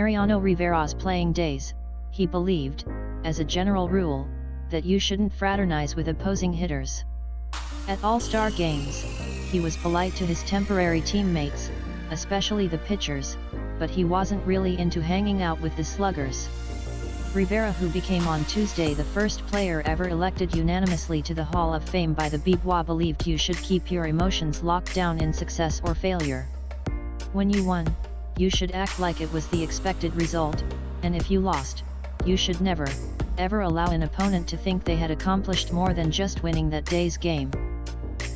Mariano Rivera's playing days, he believed, as a general rule, that you shouldn't fraternize with opposing hitters. At All-Star games, he was polite to his temporary teammates, especially the pitchers, but he wasn't really into hanging out with the sluggers. Rivera, who became on Tuesday the first player ever elected unanimously to the Hall of Fame by the Bibwa, believed you should keep your emotions locked down in success or failure. When you won, you should act like it was the expected result, and if you lost, you should never, ever allow an opponent to think they had accomplished more than just winning that day's game.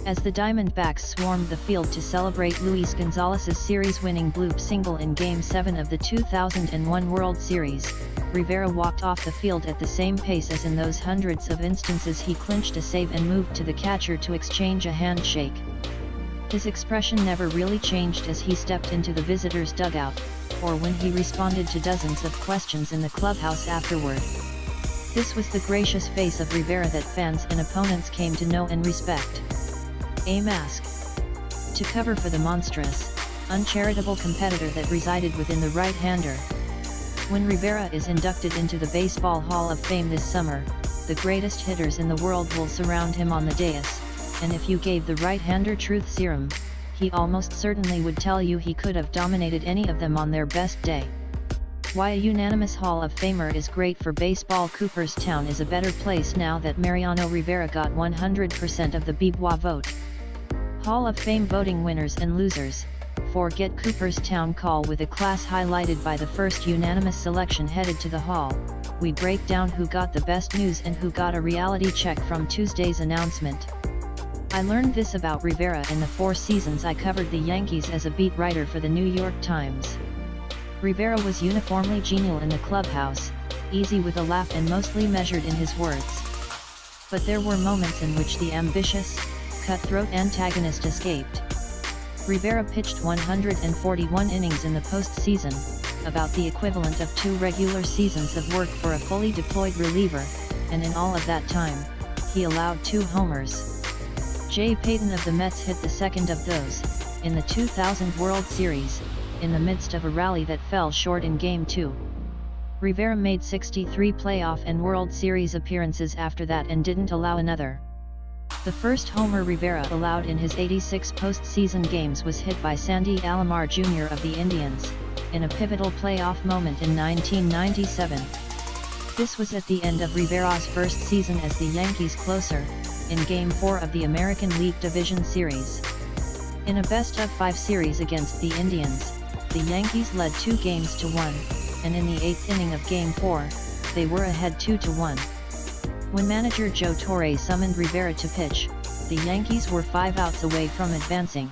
As the Diamondbacks swarmed the field to celebrate Luis Gonzalez's series-winning bloop single in Game 7 of the 2001 World Series, Rivera walked off the field at the same pace as in those hundreds of instances he clinched a save and moved to the catcher to exchange a handshake. His expression never really changed as he stepped into the visitors' dugout, or when he responded to dozens of questions in the clubhouse afterward. This was the gracious face of Rivera that fans and opponents came to know and respect. A mask to cover for the monstrous, uncharitable competitor that resided within the right-hander. When Rivera is inducted into the Baseball Hall of Fame this summer, the greatest hitters in the world will surround him on the dais, and if you gave the right-hander truth serum, he almost certainly would tell you he could have dominated any of them on their best day. Why a unanimous Hall of Famer is great for baseball. Cooperstown is a better place now that Mariano Rivera got 100% of the Bibwa vote. Hall of Fame voting winners and losers. Forget Cooperstown call with a class highlighted by the first unanimous selection headed to the Hall. We break down who got the best news and who got a reality check from Tuesday's announcement. I learned this about Rivera in the 4 seasons I covered the Yankees as a beat writer for the New York Times. Rivera was uniformly genial in the clubhouse, easy with a laugh and mostly measured in his words. But there were moments in which the ambitious, cutthroat antagonist escaped. Rivera pitched 141 innings in the postseason, about the equivalent of 2 regular seasons of work for a fully deployed reliever, and in all of that time, he allowed 2 homers. Jay Payton of the Mets hit the second of those, in the 2000 World Series, in the midst of a rally that fell short in Game 2. Rivera made 63 playoff and World Series appearances after that and didn't allow another. The first homer Rivera allowed in his 86 postseason games was hit by Sandy Alomar Jr. of the Indians, in a pivotal playoff moment in 1997. This was at the end of Rivera's first season as the Yankees closer, in Game 4 of the American League Division Series. In a best-of-5 series against the Indians, the Yankees led 2 games to 1, and in the 8th inning of Game 4, they were ahead 2-1. When manager Joe Torre summoned Rivera to pitch, the Yankees were 5 outs away from advancing.